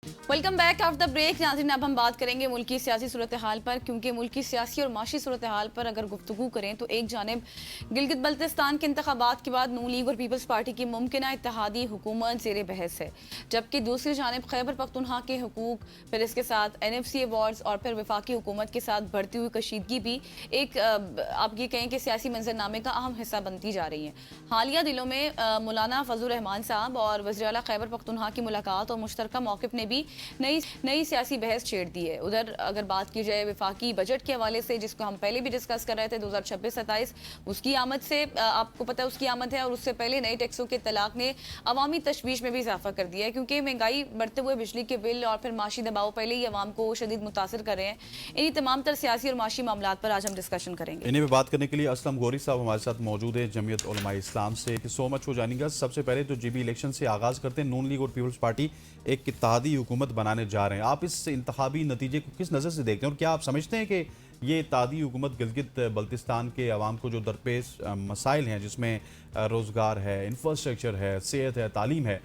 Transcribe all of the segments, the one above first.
Welcome back after the break. नाज़रीन, अब हम बात करेंगे मुल्क की सियासी सूरत हाल पर, क्योंकि मुल्क की सियासी और माशी सूरत हाल पर अगर गुफ्तगू करें तो एक जानिब गिलगित बल्तिस्तान के इंतखाबात के बाद नून लीग और पीपल्स पार्टी की मुमकिन इत्तेहादी हुकूमत ज़ेर बहस है, जबकि दूसरी जानिब खैबर पख्तूनख्वा के हुकूक, फिर इसके साथ NFC अवार्ड्स और फिर वफाकी हुकूमत के साथ बढ़ती हुई कशीदगी भी एक आप ये कहें कि सियासी मंजरनामे का अहम हिस्सा बनती जा रही है। हालिया दिनों में मौलाना फजल रहमान साहब और वज़ीर आला खैबर पख्तूनख्वा की मुलाकात और मुश्तरका मौक़िफ़ ने भी नई सियासी बहस छेड़ दी है। उधर अगर बात की जाए वफाकी बजट के हवाले से, जिसको हम पहले भी डिस्कस कर रहे थे, 2026-27 उसकी आमद से आपको पता है उसकी आमद है, और उससे पहले नए टैक्सों के तलाक ने अवामी तशवीश में भी इजाफा कर दिया है, क्योंकि महंगाई, बढ़ते हुए बिजली के बिल और फिर माशी दबाव पहले ही अवाम को शदीद मुतासर कर रहे हैं। इन्हीं तमाम तर सियासी और माशी मामलात पर आज हम डिस्कशन करेंगे। इन्हीं में बात करने के लिए असलम गोरी साहब हमारे साथ मौजूद है, जमीयत उलमा इस्लाम से। सो मच हो जाएगा। सबसे पहले तो GB इलेक्शन से आगाज़ करते हैं। नून लीग और पीपल्स पार्टी एक इत्तेहादी हुकूमत बनाने जा रहे हैं। आप इस इंतखाबी नतीजे को किस नज़र से देखते हैं, और क्या आप समझते हैं कि ये इत्तेहादी हुकूमत गिलगित बल्तिस्तान के अवाम को जो दरपेश मसाइल हैं, जिसमें रोज़गार है, इंफ्रास्ट्रक्चर है, सेहत है, तालीम है,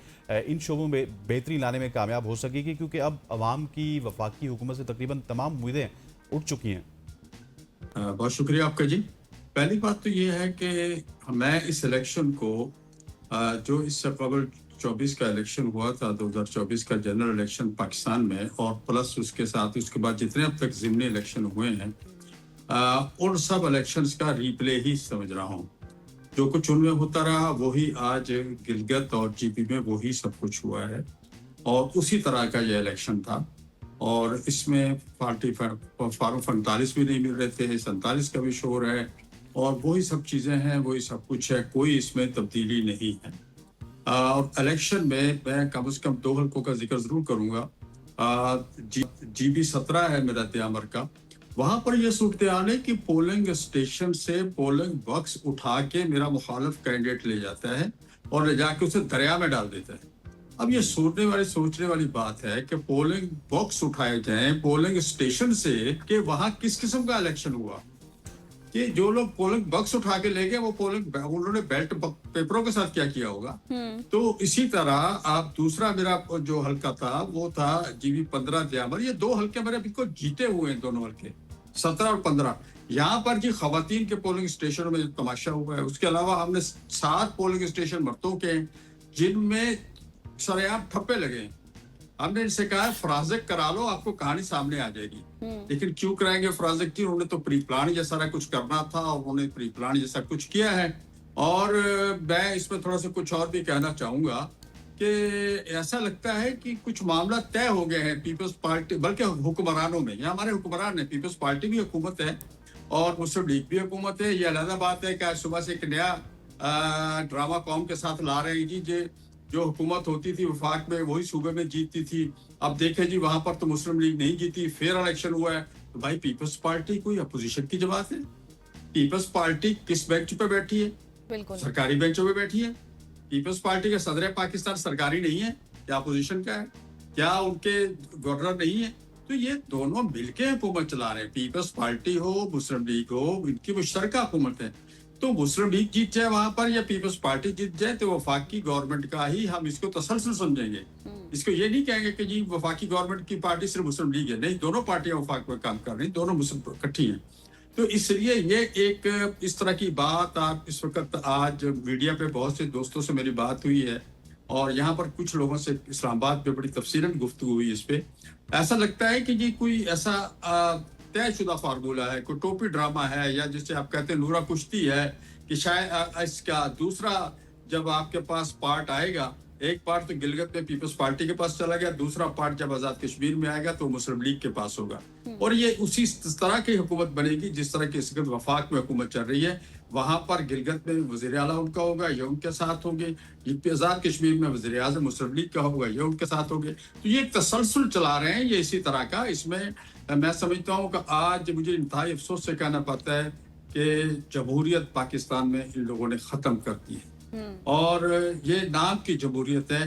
इन शोबों में बेहतरी लाने में कामयाब हो सकेगी? क्योंकि अब अवाम की वफाकी हुकूमत से तकरीबन तमाम उम्मीदें उठ चुकी हैं। बहुत शुक्रिया आपका जी। पहली बात तो ये है कि मैं इस इलेक्शन को जो इससे कबल 24 का इलेक्शन हुआ था, 2024 का जनरल इलेक्शन पाकिस्तान में, और प्लस उसके साथ उसके बाद जितने अब तक ज़िमनी इलेक्शन हुए हैं, उन सब इलेक्शंस का रिप्ले ही समझ रहा हूँ। जो कुछ उनमें होता रहा वही आज गिलगित और GB में वही सब कुछ हुआ है, और उसी तरह का ये इलेक्शन था। और इसमें पार्टी फार्म 45 भी नहीं मिल रहे थे, 47 का भी शोर है, और वही सब चीज़ें हैं, वही सब कुछ है, कोई इसमें तब्दीली नहीं है। और इलेक्शन में मैं कम से कम 2 हल्कों का जिक्र ज़रूर करूँगा। GB 17 है मेरा त्यामर का, वहाँ पर यह सूरत हाल है कि पोलिंग स्टेशन से पोलिंग बॉक्स उठा के मेरा मुखालिफ कैंडिडेट ले जाता है और ले जाके उसे दरिया में डाल देता है। अब ये सोचने वाली बात है कि पोलिंग बॉक्स उठाए जाएं पोलिंग स्टेशन से, कि वहां किस किस्म का इलेक्शन हुआ। कि जो लोग पोलिंग बॉक्स उठा के ले गए वो उन्होंने बैलेट पेपरों के साथ क्या किया होगा। तो इसी तरह आप दूसरा मेरा जो हल्का था वो था GB 15 त्यामर। ये 2 हल्के मेरे बिल्कुल जीते हुए हैं, दोनों हल्के 17 और 15। यहाँ पर जी खवातीन के पोलिंग स्टेशनों में तमाशा हुआ है। उसके अलावा हमने 7 पोलिंग स्टेशन मर्दों के जिनमें सरेआम ठप्पे लगे। हमने इनसे कहा फराजिक करा लो, आपको कहानी सामने आ जाएगी। लेकिन क्यों कराएंगे फराजिक की? उन्होंने तो प्री प्लान जैसा कुछ करना था, और उन्होंने प्री प्लान जैसा कुछ किया है। और मैं इसमें थोड़ा सा कुछ और भी कहना चाहूंगा कि ऐसा लगता है कि कुछ मामला तय हो गए हैं पीपल्स पार्टी, बल्कि हुक्मरानों में। यहाँ हमारे हुक्मरान है, पीपल्स पार्टी भी हुकूमत है और मुस्लिम लीग भी हुकूमत है। ये अलग बात है कि आज सुबह से एक नया ड्रामा कौम के साथ ला रहे हैं जी। जो हुकूमत होती थी वफाक में वही सूबे में जीतती थी। अब देखें जी, वहां पर तो मुस्लिम लीग नहीं जीती, फेयर इलेक्शन हुआ है। तो भाई पीपल्स पार्टी कोई अपोजिशन की जमात है? पीपल्स पार्टी किस बेंच पे बैठी है? बिल्कुल सरकारी बेंचों पे बैठी है। पीपल्स पार्टी का सदर पाकिस्तान सरकारी नहीं है क्या? अपोजिशन का है क्या? उनके गवर्नर नहीं है? तो ये दोनों मिलके हुकूमत चला रहे हैं। पीपल्स पार्टी हो, मुस्लिम लीग हो, इनकी मुश्तरका हुकूमत है। तो मुस्लिम लीग जीत जाए वहां पर या पीपल्स पार्टी जीत जाए तो वफाकी गवर्नमेंट का ही हम इसको तसलसल समझेंगे। इसको ये नहीं कहेंगे कि जी वफाकी गवर्नमेंट की पार्टी सिर्फ मुस्लिम लीग है। नहीं, दोनों पार्टियां वफाक में काम कर रही, दोनों मुस्लिम इकट्ठी हैं। तो इसलिए ये एक इस तरह की बात आप इस वक्त आज मीडिया पे बहुत से दोस्तों से मेरी बात हुई है, और यहाँ पर कुछ लोगों से इस्लामाबाद पे बड़ी तफसीलन गुफ्तगू हुई इस पे। ऐसा लगता है कि जी कोई ऐसा तयशुदा फार्मूला है, कोई टोपी ड्रामा है, या जिसे आप कहते हैं नूरा कुश्ती है, कि शायद इसका दूसरा जब आपके पास पार्ट आएगा, एक पार्ट तो गिलगित में पीपल्स पार्टी के पास चला गया, दूसरा पार्ट जब आजाद कश्मीर में आएगा तो मुस्लिम लीग के पास होगा। और ये उसी तरह की हुकूमत बनेगी जिस तरह की इस वक्त वफाक में हुकूमत चल रही है। वहां पर गिलगित में वज़ीर आला उनका होगा, ये उनके साथ होंगे। आजाद कश्मीर में वज़ीर आज़म मुस्लिम लीग का होगा, ये उनके साथ होंगे। तो ये एक तसलसल चला रहे हैं ये इसी तरह का। इसमें मैं समझता हूँ कि आज मुझे इंतहाई अफसोस से कहना पड़ता है कि जमहूरियत पाकिस्तान में इन लोगों ने ख़त्म कर दी है। और ये नाम की जमहूरियत है,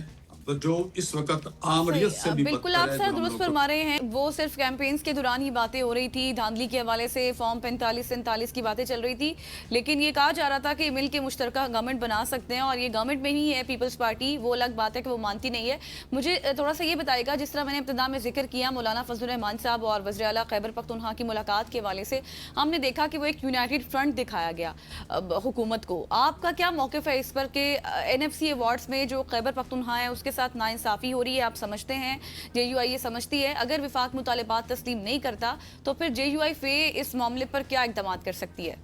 जो इस वक्त आमरीत से भी बिल्कुल बदतर आप है, सर जो हम दुरुस्त लोग को फरमा रहे हैं। वो सिर्फ कैंपेन्स के दौरान ही बातें हो रही थी, धांधली के हवाले से फॉर्म 45-47 की बातें चल रही थी, लेकिन ये कहा जा रहा था कि मिल के मुश्तरका गवर्नमेंट बना सकते हैं और ये गवर्नमेंट में ही है पीपल्स पार्टी। वो अलग बात है कि वो मानती नहीं है। मुझे थोड़ा सा ये बताइएगा, जिस तरह मैंने इब्तिदा में जिक्र किया मौलाना फजलुर रहमान साहब और वज़ीर आला खैबर पख्तूनख्वा की मुलाकात के हवाले से, हमने देखा कि वो एक यूनाइटेड फ्रंट दिखाया गया हुकूमत को। आपका क्या मौक़िफ़ है इस पर कि NFC अवार्ड्स में जो खैबर पख्तूनख्वा है उसके साथ नाइंसाफ़ी हो रही है? आप समझते हैं, JUI ये समझती है, अगर विफाक मुतालिबात तस्लीम नहीं करता तो फिर JUI इस मामले पर क्या इक़दाम कर सकती है?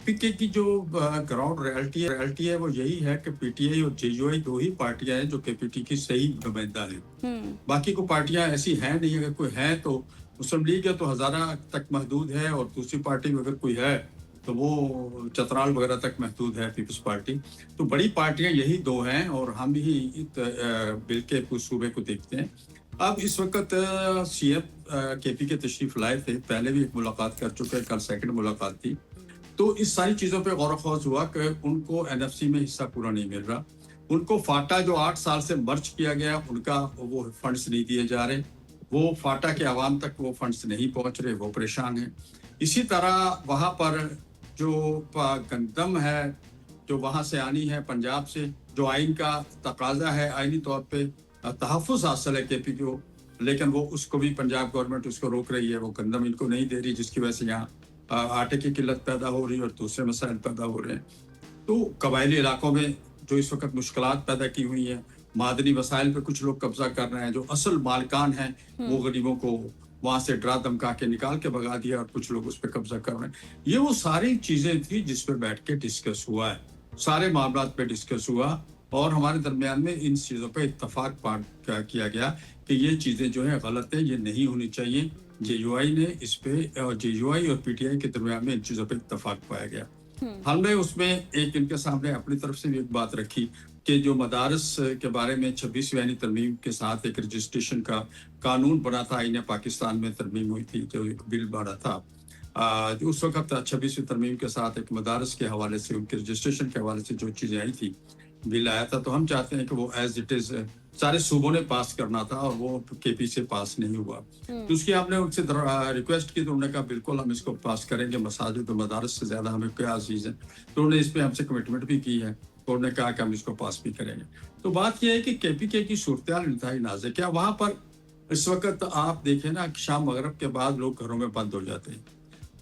पीके की जो ग्राउंड रियलिटी है वो यही है कि PTI और JUI दो ही पार्टियां हैं जो KPT की सही नुमाइंदा है। बाकी को पार्टियां ऐसी हैं नहीं। अगर कोई है तो मुस्लिम लीग है तो हजारा तक महदूद है, और दूसरी पार्टी में अगर कोई है तो वो चतराल वगैरह तक महदूद है, पीपल्स पार्टी। तो बड़ी पार्टियां यही दो हैं और हम ही बिल के कुछ सूबे को देखते हैं। अब इस वक्त CM KP के तशरीफ लाए थे, पहले भी एक मुलाकात कर चुके हैं, कल सेकंड मुलाकात थी। तो इस सारी चीज़ों पे गौर ख्वास हुआ कि उनको NFC में हिस्सा पूरा नहीं मिल रहा। उनको फाटा जो 8 साल से मर्ज किया गया, उनका वो फंड्स नहीं दिए जा रहे। वो फाटा के आवाम तक वो फंड्स नहीं पहुंच रहे, वो परेशान हैं। इसी तरह वहाँ पर जो गंदम है जो वहाँ से आनी है पंजाब से, जो आइन का तकाजा है, आइनी तौर पे तहफ़्फ़ुज़ हासिल है KP को, लेकिन वो उसको भी पंजाब गवर्नमेंट उसको रोक रही है। वो गंदम इनको नहीं दे रही, जिसकी वजह से यहाँ आटे की किल्लत पैदा हो रही है और दूसरे मसाइल पैदा हो रहे हैं। तो कबायली इलाकों में जो इस वक्त मुश्किलात पैदा की हुई हैं, मादनी वसाइल पे कुछ लोग कब्जा कर रहे हैं, जो असल मालिकान हैं वो गरीबों को वहाँ से डरा धमका के निकाल के भगा दिया और कुछ लोग उस पर कब्जा कर रहे हैं। ये वो सारी चीज़ें थी जिस पे बैठ के डिस्कस हुआ है, सारे मामला पे डिस्कस हुआ और हमारे दरमियान में इन चीज़ों पे इत्तफाक किया गया कि ये चीज़ें जो है गलत है, ये नहीं होनी चाहिए। JUI ने इस पे और JUI और PTI के दरमियान में इन चीज़ों पे इत्तफाक पाया गया। हमने उसमें एक इनके सामने अपनी तरफ से भी एक बात रखी कि जो मदारस के बारे में 26वीं आईनी तरमीम के साथ एक रजिस्ट्रेशन का कानून बना था, आईने पाकिस्तान में तरमीम हुई थी, जो एक बिल बना था जो उस वक्त 26वीं तरमीम के साथ एक मदारस के हवाले से, उनके रजिस्ट्रेशन के हवाले से जो चीज़ें आई थी, बिल आया था। तो हम चाहते हैं कि वो एज इट इज़ सारे सूबों ने पास करना था और वो KP से पास नहीं हुआ। तो उसकी आपने उनसे रिक्वेस्ट की तो उन्होंने कहा बिल्कुल हम इसको पास करेंगे, मसाजिद और मदारस से ज़्यादा हमें क्या अजीज़ है। तो उन्होंने इस पर हमसे कमिटमेंट भी की है तो उन्होंने कहा कि हम इसको पास भी करेंगे। तो बात यह है कि KPK की सूरत इंतहाई नाज़ुक है। वहाँ पर इस वक्त आप देखें ना, शाम मगरब के बाद लोग घरों में बंद हो जाते हैं।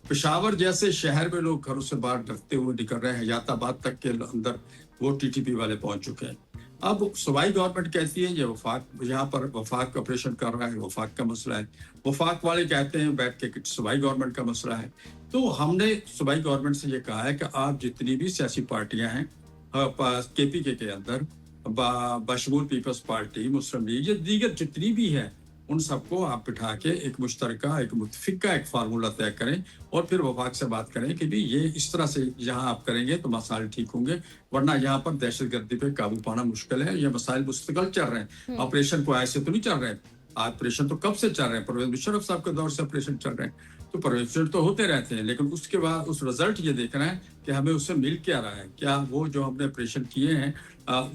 पेशावर जैसे शहर में लोग घरों से बाहर डरते हुए निकल रहे हैं, हयाताबाद तक के अंदर वो TTP वाले पहुंच चुके हैं। अब सूबाई गवर्नमेंट कहती है ये वफाक यहाँ पर वफाक ऑपरेशन कर रहा है, वफाक का मसला है। वफाक वाले कहते हैं बैठ के सूबाई गवर्नमेंट का मसला है। तो हमने सूबाई गवर्नमेंट से ये कहा है कि आप जितनी भी सियासी पार्टियां हैं KPK के अंदर, बशमूल पीपल्स पार्टी, मुस्लिम लीग, ये दीगर जितनी भी है, उन सबको आप बिठा के एक मुश्तरका, एक मुत्तफिक का एक फार्मूला तय करें और फिर वफाक से बात करें कि भी ये इस तरह से यहाँ आप करेंगे तो मसाइल ठीक होंगे, वरना यहाँ पर दहशतगर्दी पे काबू पाना मुश्किल है। ये मसाइल मुस्तकिल चल रहे हैं, ऑपरेशन को ऐसे तो नहीं चल रहे हैं। ऑपरेशन तो कब से चल रहे हैं, परवेज मुशर्रफ साहब के दौर से ऑपरेशन चल रहे हैं। तो ऑपरेशन तो होते रहते हैं, लेकिन उसके बाद उस रिजल्ट ये देखना है कि हमें उससे मिल क्या रहा है। क्या वो जो हमने ऑपरेशन किए हैं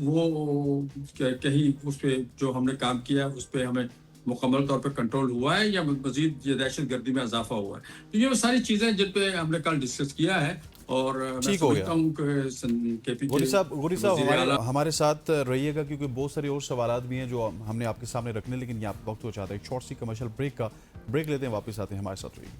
वो कहीं उस पर जो हमने काम किया उस पर हमें मुकम्मल तौर पर कंट्रोल हुआ है या मजीद ये दहशत गर्दी में इजाफा हुआ है। तो ये सारी चीज़ें जिन पे हमने कल डिस्कस किया है और मैं समझता हूँ कि गोरी साहब हमारे साथ रहिएगा, क्योंकि बहुत सारे और सवाल भी हैं जो हमने आपके सामने रखने, लेकिन यहाँ वक्त हो चाहता है एक शॉर्ट सी कमर्शियल ब्रेक का। ब्रेक लेते हैं, वापस आते हैं, हमारे साथ रहिए।